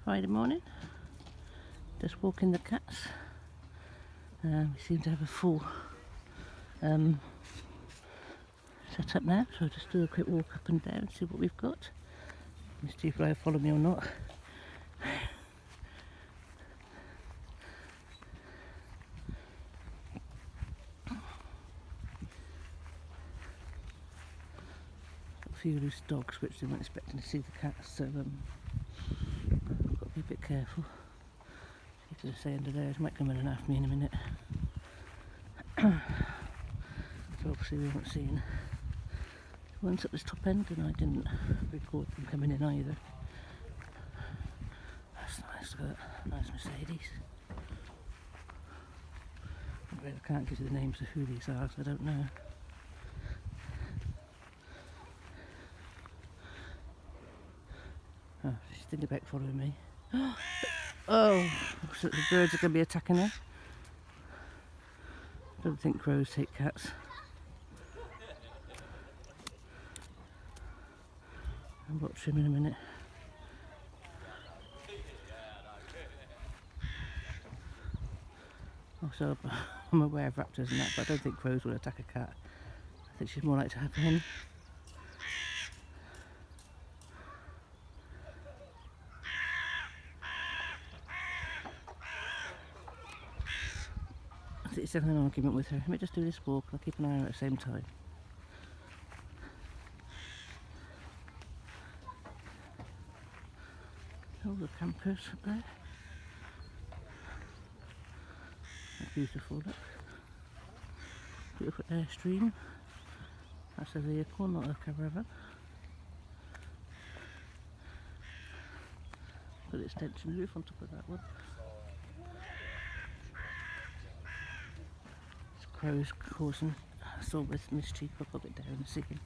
Friday morning, just walking the cats. We seem to have a full set up now, so I'll just do a quick walk up and down, see what we've got. See if they'll follow me or not. A few loose dogs which they weren't expecting to see the cats, so I've got to be a bit careful. If they stay under there, it might come in and after me in a minute. So obviously we haven't seen the ones at this top end, and I didn't record them coming in either. That's nice, look at that, nice Mercedes. I can't give you the names of who these are, so I don't know. Oh, she's thinking about following me. Oh, so the birds are going to be attacking her. I don't think crows take cats. I'll watch him in a minute. Also, I'm aware of raptors and that, but I don't think crows will attack a cat. I think she's more likely to have him. It's definitely an argument with her. Let me just do this walk, I'll keep an eye on her at the same time. All the campers up there. That's beautiful, look. Beautiful airstream. That's a vehicle, not a caravan. Got an extension roof on top of that one. Crows causing us all with mischief. I'll pop it down and see him.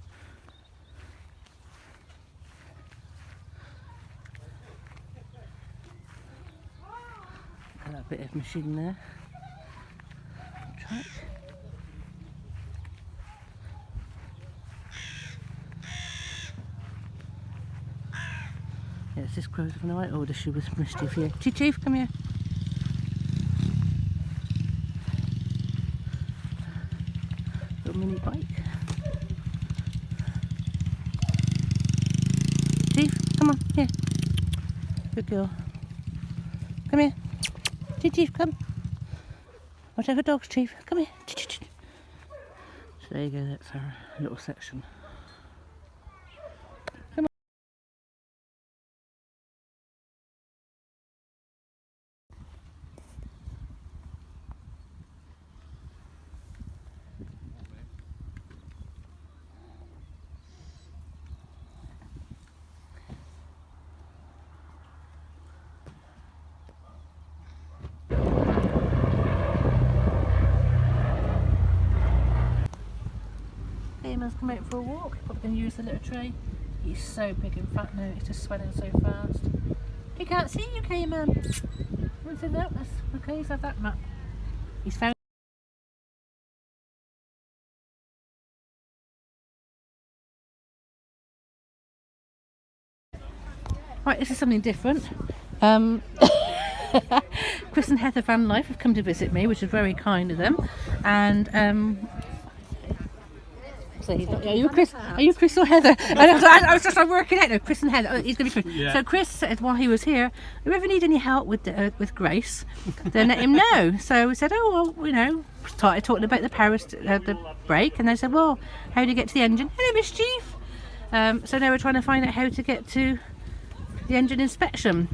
Got that bit of machine there. Track. Yes, this crow's on the right order. She was mischief here. Chief, come here. Mini bike. Chief, come on, here. Good girl. Come here. Chief, come. Watch out for dogs, Chief. Come here. So there you go, that's our little section. Come on. Eamon's come out for a walk. Probably going to use the little tray. He's so big and fat now, he's just swelling so fast. He can't see you, Cayman. Want to know? That's okay, he's had that map. He's found. Right, this is something different. Chris and Heather Van Life have come to visit me, which is very kind of them. And are you Chris? Are you Chris or Heather? I was just working out. No, Chris and Heather. He's going to be Chris. Yeah. So Chris said while he was here, if you ever need any help with Grace, then let him know. So we said, oh well, you know, started talking about the power the brake, and they said, well, how do you get to the engine? Hello, Mischief. So now we're trying to find out how to get to the engine inspection,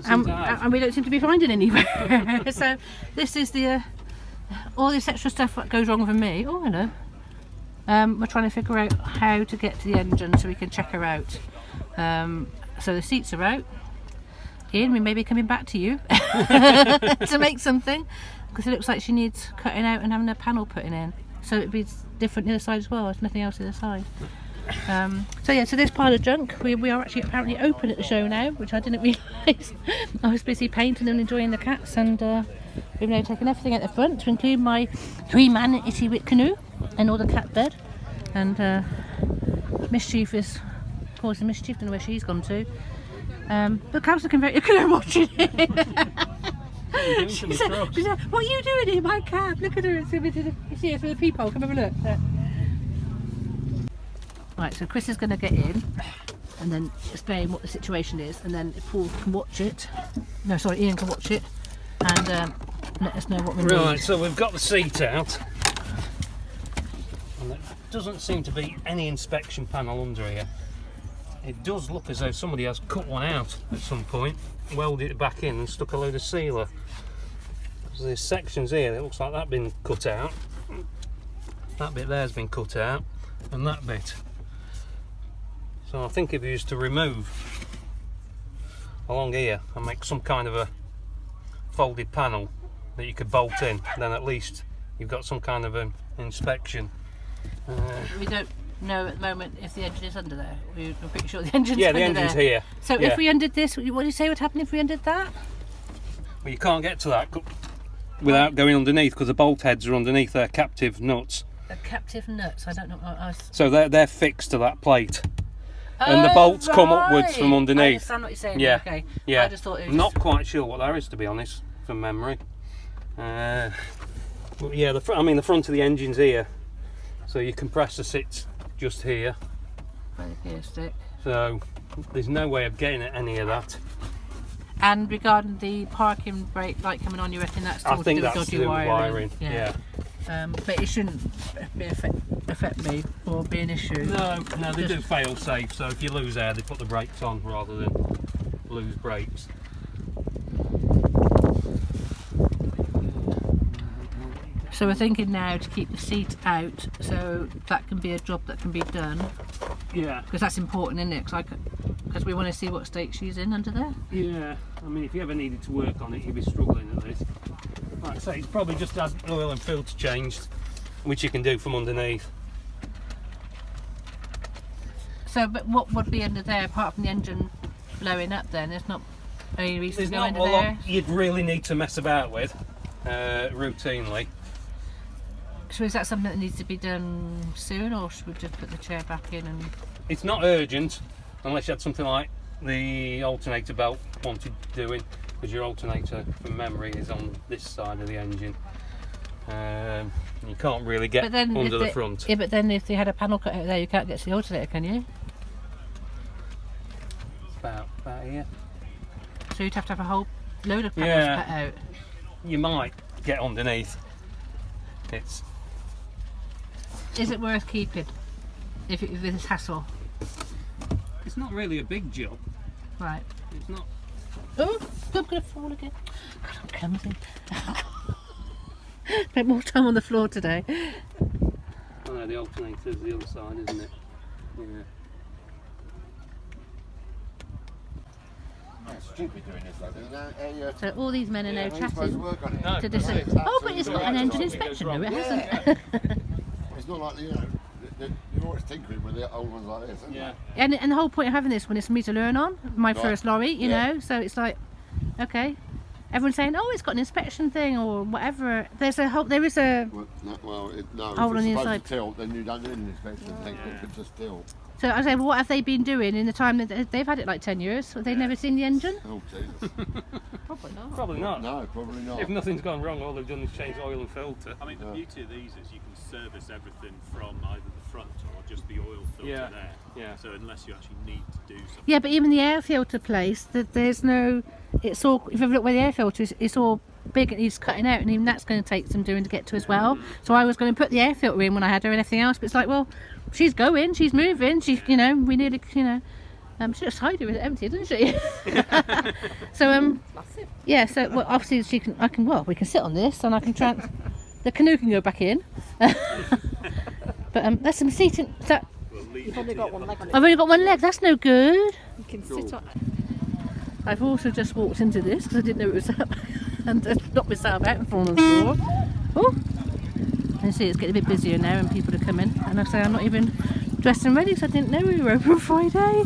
and we don't seem to be finding anywhere. So this is the all this extra stuff that goes wrong for me. Oh, hello. We're trying to figure out how to get to the engine so we can check her out. So the seats are out. Ian, we may be coming back to you to make something, because it looks like she needs cutting out and having a panel putting in. So it'd be different the other side as well. There's nothing else the other side. So yeah, so this pile of junk, we are actually apparently open at the show now, which I didn't realise. I was busy painting and enjoying the cats, and we've now taken everything out the front, to include my 3-man Ittywit canoe and all the cat bed. And Mischief is causing mischief, don't know where she's gone to. But Cam's looking very good at watching it. She said, what are you doing in my cab? Look at her. It's you see her through the peephole. Come have a look. Right, so Chris is going to get in and then explain what the situation is, and then Paul can watch it. No, sorry, Ian can watch it and let us know what we need. Right, so we've got the seat out. And there doesn't seem to be any inspection panel under here. It does look as though somebody has cut one out at some point, welded it back in and stuck a load of sealer. So there's sections here, it looks like that's been cut out. That bit there's been cut out, and that bit. So I think if you used to remove along here and make some kind of a folded panel that you could bolt in, then at least you've got some kind of an inspection. We don't know at the moment if the engine is under there. We're pretty sure the engine's under there. Yeah, the engine's here. So if we undid this, what do you say would happen if we undid that? Well, you can't get to that without going underneath, because the bolt heads are underneath their captive nuts. The captive nuts? I don't know. So they're fixed to that plate. And the bolts come upwards from underneath. I understand what you're saying. Yeah. Okay. Yeah. I just thought it was not quite sure what there is, to be honest, from memory. But yeah, the front of the engine's here. So your compressor sits just here. by the gear stick. So there's no way of getting at any of that. And regarding the parking brake light coming on, you reckon that's still I think to do with that's dodgy to do with wiring? Yeah. But it shouldn't affect me or be an issue. No, they do fail safe, so if you lose air they put the brakes on rather than lose brakes. So we're thinking now to keep the seat out, so that can be a job that can be done. Yeah. Because that's important, isn't it? Because we want to see what state she's in under there. Yeah, I mean if you ever needed to work on it you'd be struggling at this. Like I say, it's probably just had oil and filter changed, which you can do from underneath. So, but what would be under there apart from the engine blowing up then? There's not any reason to go under there? Lot you'd really need to mess about with routinely. So is that something that needs to be done soon, or should we just put the chair back in and... It's not urgent unless you had something like the alternator belt wanted doing, because your alternator from memory is on this side of the engine. You can't really get under the front. Yeah, but then if they had a panel cut out there, you can't get to the alternator, can you? About here. So you'd have to have a whole load of panels cut out. You might get underneath. Is it worth keeping if with this hassle? It's not really a big job. Right. It's not. Oh, I'm going to fall again. God, I'm clumsy. Spent more time on the floor today. Oh no, the alternator's the other side, isn't it? Yeah. Stupid doing this, So all these men are now chatting No, to decide. Oh, but it's got an engine inspection, no, it hasn't. It's not like, you're always tinkering with the old ones like this, isn't it? And the whole point of having this one is for me to learn on my first lorry, you know. So it's like, okay, everyone's saying, oh, it's got an inspection thing or whatever. There is a Well, no, hold if on it's the supposed inside. to tilt, then you don't need an inspection thing, it could just tilt. So I say, well, what have they been doing in the time that they've had it like 10 years? Have they never seen the engine? Oh, Jesus. Probably not. Probably not. No, probably not. If nothing's gone wrong, all they've done is change oil and filter. I mean, the beauty of these is you can service everything from either the front or just the oil filter there. Yeah. So unless you actually need to do something. Yeah, but even the air filter place, there's no. It's all. If you look where the air filter is, it's all big and he's cutting out, and even that's going to take some doing to get to as well. So I was going to put the air filter in when I had her and everything else, but it's like, well, she's going, she's moving, she's, we nearly, she looks tidy with it empty, doesn't she? So yeah. So well, obviously we can sit on this, and I can the canoe can go back in. But there's some seating. You've only got one leg on it. I've only got one leg. That's no good. You can sit on it. I've also just walked into this because I didn't know it was up, and knocked myself out and fallen on the floor. Oh, and see, it's getting a bit busier now, and people are coming. And I say I'm not even dressed and ready because I didn't know we were open Friday.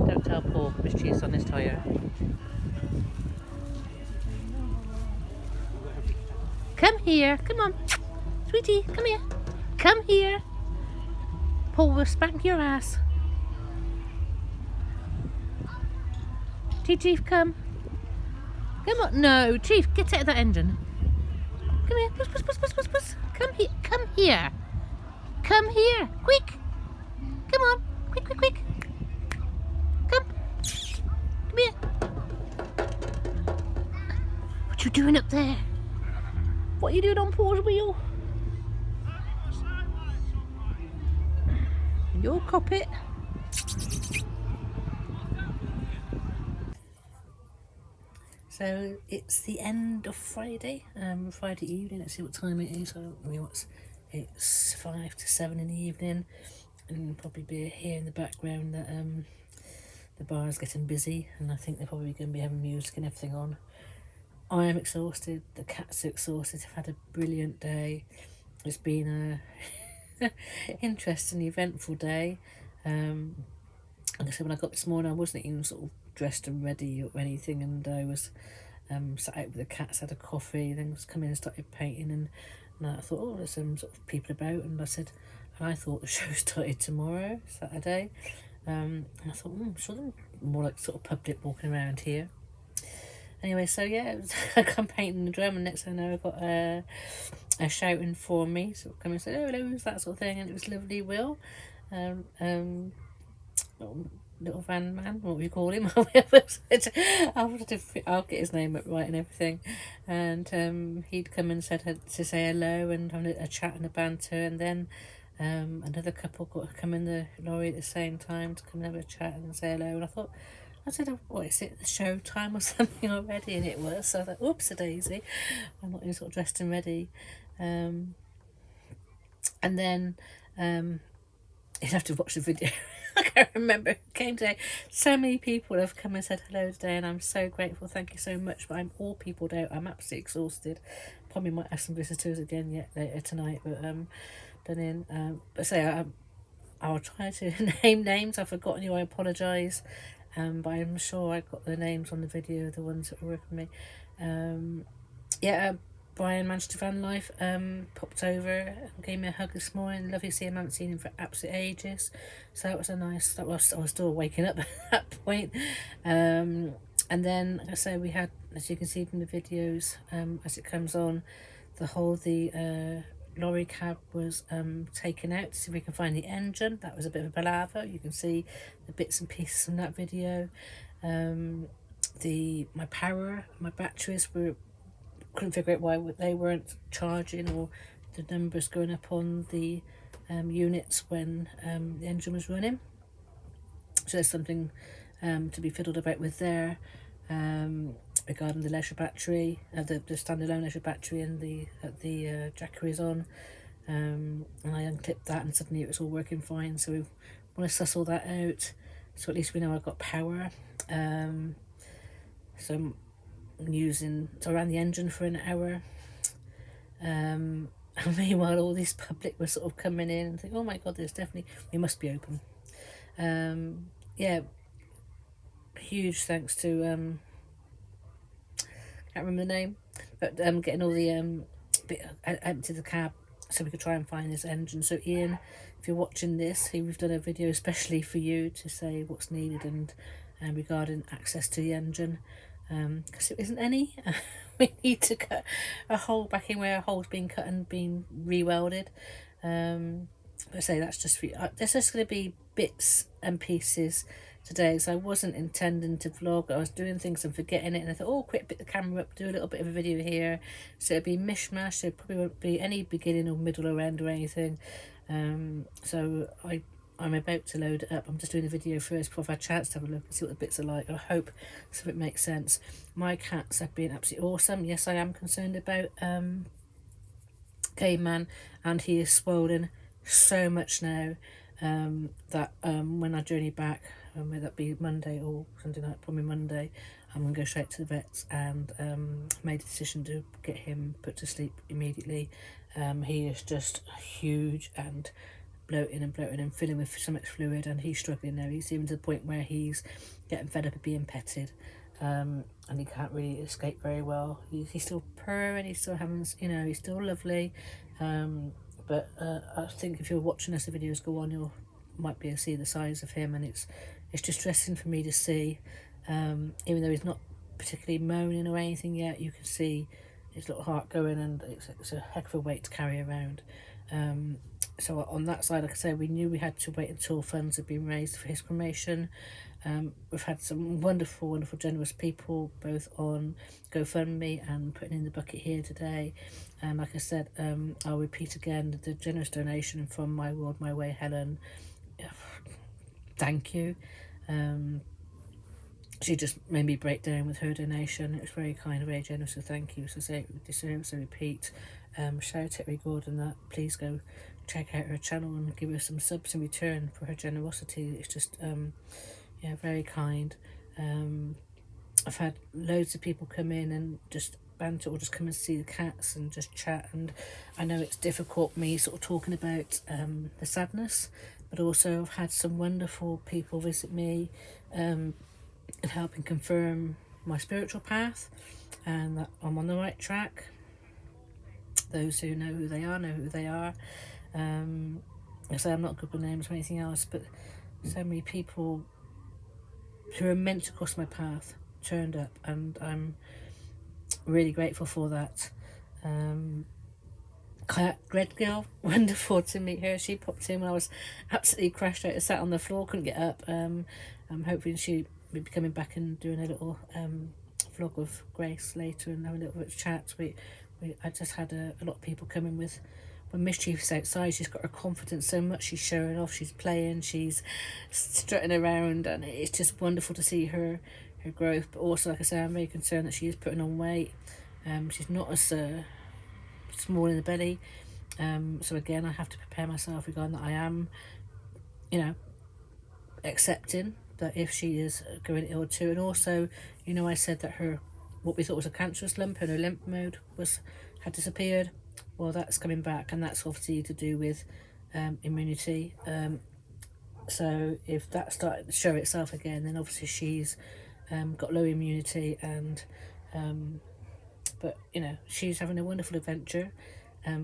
Don't tell Paul which cheese on this tyre. Come here, come on, sweetie, come here, come here. Paul will spank your ass. Chief, come. Come on. No, Chief, get out of that engine. Come here. Puss, puss, puss, puss, puss, puss. Come here. Come here. Come here. Quick. Come on. Quick, quick, quick. Come. Come here. What you doing up there? What are you doing on Paul's wheel? You'll cop it. So it's the end of Friday, Friday evening. Let's see what time it is. I don't know what's. It's 5 to 7 in the evening, and probably be here in the background that the bar is getting busy, and I think they're probably going to be having music and everything on. I am exhausted. The cats are exhausted. I've had a brilliant day. It's been a interesting, eventful day. Like I said, when I got this morning, I wasn't even sort of dressed and ready or anything, and I was sat out with the cats, had a coffee, then was come in and started painting, and I thought, oh, there's some sort of people about, and I thought the show started tomorrow, Saturday, and I thought, I'm sure there's more like sort of public walking around here. Anyway, so yeah, I'm painting the drum, and next thing I know, I got a shouting for me, sort of come and say, oh, hello, that sort of thing, and it was lovely Will, little van man, what we call him. I'll get his name up right and everything, and he'd come and said to say hello and have a chat and a banter, and then another couple got to come in the lorry at the same time to come and have a chat and say hello, and I said, oh, what is it, the show time or something already? And it was, so I thought, oops, a daisy, I'm not even sort of dressed and ready. And then you'd have to watch the video. I can't remember who came today. So many people have come and said hello today, and I'm so grateful. Thank you so much. But I'm all peopled out. I'm absolutely exhausted. Probably might have some visitors again yet later tonight, but done in. But say I'll try to name names. I've forgotten you. I apologise. But I'm sure I got the names on the video, the ones that were working with me. Brian Manchester Van Life popped over and gave me a hug this morning. Lovely to see him. I haven't seen him for absolute ages, so that was a nice. I was still waking up at that point. And then, like I say, we had, as you can see from the videos, as it comes on, the lorry cab was taken out to see if we can find the engine. That was a bit of a palaver. You can see the bits and pieces from that video. My batteries couldn't figure out why they weren't charging, or the numbers going up on the units when the engine was running. So there's something to be fiddled about with there, regarding the leisure battery, the standalone leisure battery, and the Jackery is on. And I unclipped that, and suddenly it was all working fine. So we want to suss all that out, so at least we know I've got power. So I ran the engine for an hour, and meanwhile all this public was sort of coming in and think, oh my god, we must be open. Huge thanks to can't remember the name, but getting all the empty the cab so we could try and find this engine. So Ian, if you're watching this, we've done a video especially for you to say what's needed and regarding access to the engine. Because there isn't any. We need to cut a hole back in where a hole's been cut and been re-welded. But say that's just there's just going to be bits and pieces today, so I wasn't intending to vlog. I was doing things and forgetting it, and I thought, oh, quick, pick the camera up, do a little bit of a video here. So it'd be mishmash. There probably won't be any beginning or middle or end or anything. So I'm about to load it up. I'm just doing the video first before I've had a chance to have a look and see what the bits are like. I hope so it makes sense. My cats have been absolutely awesome. Yes, I am concerned about Caveman, and he is swollen so much now that when I journey back, whether that be Monday or something like probably Monday, I'm going to go straight to the vets, and made a decision to get him put to sleep immediately. He is just huge and bloating and filling with so much fluid, and he's struggling now. He's even to the point where he's getting fed up of being petted, and he can't really escape very well. He's still purring, he's still having, he's still lovely, but I think if you're watching as the videos go on, you might be able to see the size of him, and it's distressing for me to see. Even though he's not particularly moaning or anything yet, you can see his little heart going, and it's a heck of a weight to carry around. So on that side, like I say, we knew we had to wait until funds had been raised for his cremation. We've had some wonderful, generous people, both on GoFundMe and putting in the bucket here today. And like I said, I'll repeat again, the generous donation from My Way Helen. Thank you. She just made me break down with her donation. It was very kind, very generous, so thank you. So say it deserves a repeat. Shout out regarding that. Please go check out her channel and give her some subs in return for her generosity. It's just very kind. I've had loads of people come in and just banter, or just come and see the cats and just chat, and I know it's difficult me sort of talking about the sadness, but also I've had some wonderful people visit me and helping confirm my spiritual path and that I'm on the right track. Those who know who they are know who they are. I say I'm not good with names or anything else, but so many people who are meant to cross my path turned up, and I'm really grateful for that. Kayak Red Girl, wonderful to meet her. She popped in when I was absolutely crashed out and sat on the floor, couldn't get up. I'm hoping she will be coming back and doing a little vlog of Grace later and having a little bit of chat. I just had a lot of people coming with, when Mischief's outside, she's got her confidence so much, she's showing off, she's playing, she's strutting around, and it's just wonderful to see her growth. But also, like I say, I'm very concerned that she is putting on weight. She's not as small in the belly, so again I have to prepare myself regarding that. I am accepting that if she is going ill too, and also I said that what we thought was a cancerous lump in her lymph node had disappeared. Well, that's coming back, and that's obviously to do with immunity. So if that started to show itself again, then obviously she's got low immunity, and but she's having a wonderful adventure.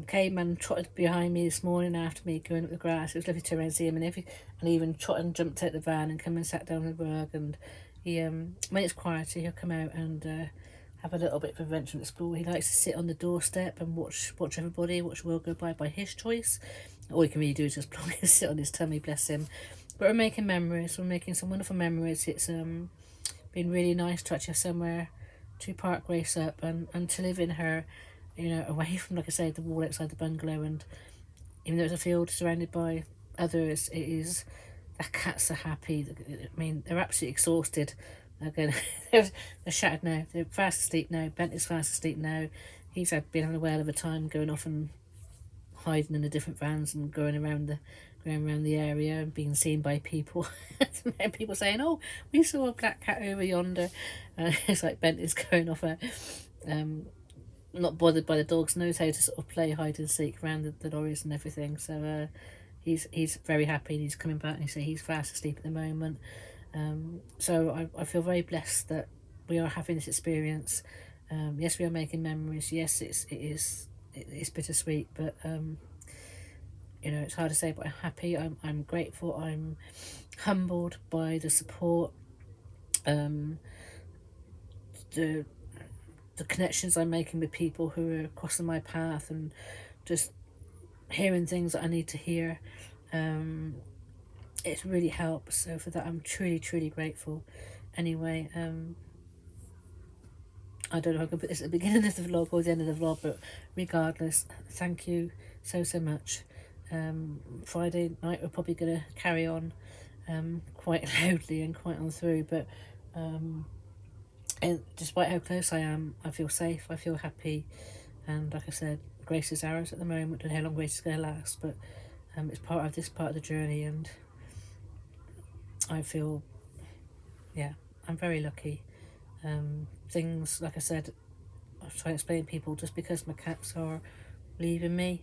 Came and trotted behind me this morning after me going up the grass. It was lovely to see him, and even trotted and jumped out the van and come and sat down on the rug. And he, when it's quieter, he'll come out and have a little bit of adventure and explore. He likes to sit on the doorstep and watch everybody, watch the world go by his choice. All he can really do is just sit on his tummy, bless him. But we're making memories. We're making some wonderful memories. It's been really nice to actually have somewhere to park Grace up and to live in her, away from, like I say, the wall outside the bungalow. And even though it's a field surrounded by others, it is, the cats are happy. I mean, they're absolutely exhausted. They're shattered now. They're fast asleep now. Bent is fast asleep now. He's been having a whale of a time going off and hiding in the different vans and going around the area and being seen by people. And people saying, "Oh, we saw a black cat over yonder." It's like Bent is going off not bothered by the dogs, knows how to sort of play hide and seek around the lorries and everything. So he's very happy. He's coming back, and he's fast asleep at the moment. So I feel very blessed that we are having this experience. Yes, we are making memories. Yes, it's bittersweet, but it's hard to say. But I'm happy. I'm grateful. I'm humbled by the support, the connections I'm making with people who are crossing my path, and just hearing things that I need to hear. It really helps. So for that, I'm truly, truly grateful. Anyway, I don't know if I can put this at the beginning of the vlog or the end of the vlog, but regardless, thank you so much. Friday night we're probably going to carry on quite loudly and quite on through, but and despite how close I am, I feel safe, I feel happy, and like I said, Grace is ours at the moment. Don't know how long Grace is going to last, but it's part of the journey, and I feel, I'm very lucky. Things, like I said, I was trying to explain to people, just because my cats are leaving me,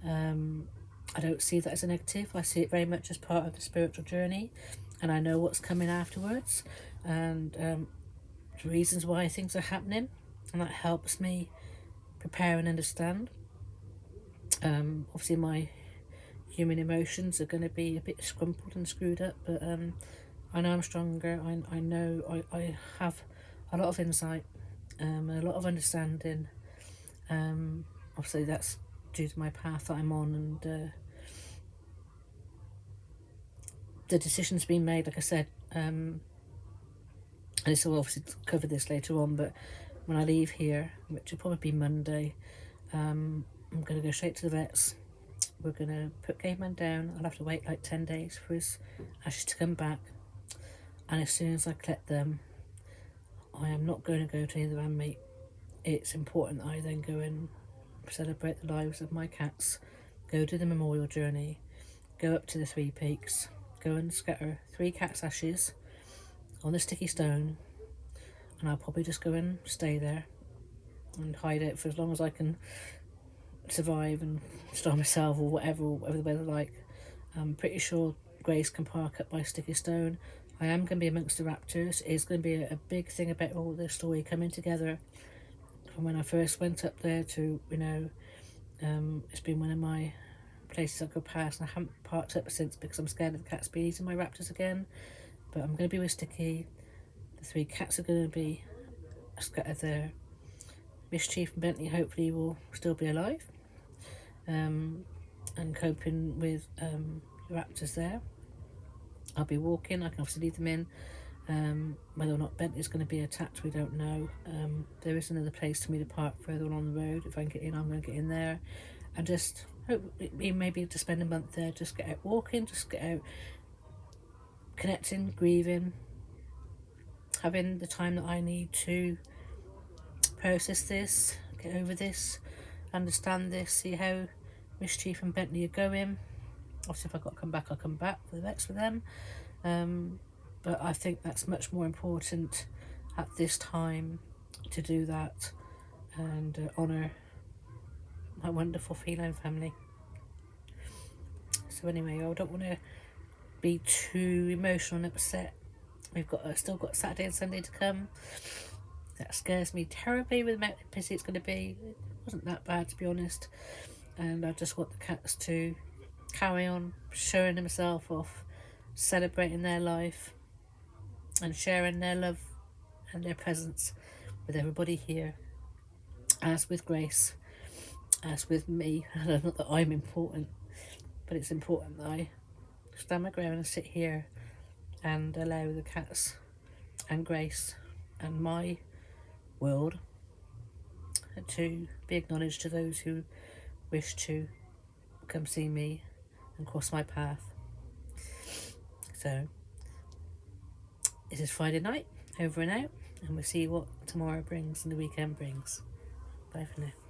I don't see that as a negative. I see it very much as part of the spiritual journey, and I know what's coming afterwards, and the reasons why things are happening, and that helps me prepare and understand. Obviously my human emotions are going to be a bit scrumpled and screwed up, but I know I'm stronger. I know I have a lot of insight, a lot of understanding. Obviously that's due to my path that I'm on, and the decision's been made, like I said, and this will obviously cover this later on, but when I leave here, which will probably be Monday, I'm going to go straight to the vets. We're going to put Caveman down. I'll have to wait like 10 days for his ashes to come back, and as soon as I collect them, I am not going to go to any of the van meet. It's important that I then go and celebrate the lives of my cats, go to the memorial journey, go up to the 3 peaks, go and scatter 3 cats' ashes on the sticky stone, and I'll probably just go and stay there and hide it for as long as I can survive and starve myself, or whatever the weather's like. I'm pretty sure Grace can park up by sticky stone. I am going to be amongst the raptors. It's going to be a big thing about all this story coming together from when I first went up there to, you know, it's been one of my places I go past, and I haven't parked up since because I'm scared of the cats being eating my raptors again. But I'm going to be with Sticky. The 3 cats are going to be scattered there. Mischief and Bentley hopefully will still be alive, and coping with the raptors there. I'll be walking. I can obviously leave them in. Whether or not Bentley's going to be attacked, we don't know. There is another place for me to park further on the road. If I can get in, I'm going to get in there, and just hope maybe to spend a month there. Just get out walking, just get out connecting, grieving, having the time that I need to process this, get over this, understand this, see how Mischief and Bentley are going. Obviously if I've got to come back, I'll come back for the vets for them, but I think that's much more important at this time to do that and honour my wonderful feline family. So anyway, I don't want to be too emotional and upset. We've got still got Saturday and Sunday to come. That scares me terribly with how busy it's going to be. It wasn't that bad, to be honest, and I just want the cats to carry on showing themselves off, celebrating their life and sharing their love and their presence with everybody here, as with Grace, as with me. Not that I'm important, but it's important that I stand my ground and sit here and allow the cats and Grace and my world to be acknowledged to those who wish to come see me and cross my path. So this is Friday night, over and out, and we'll see what tomorrow brings and the weekend brings. Bye for now.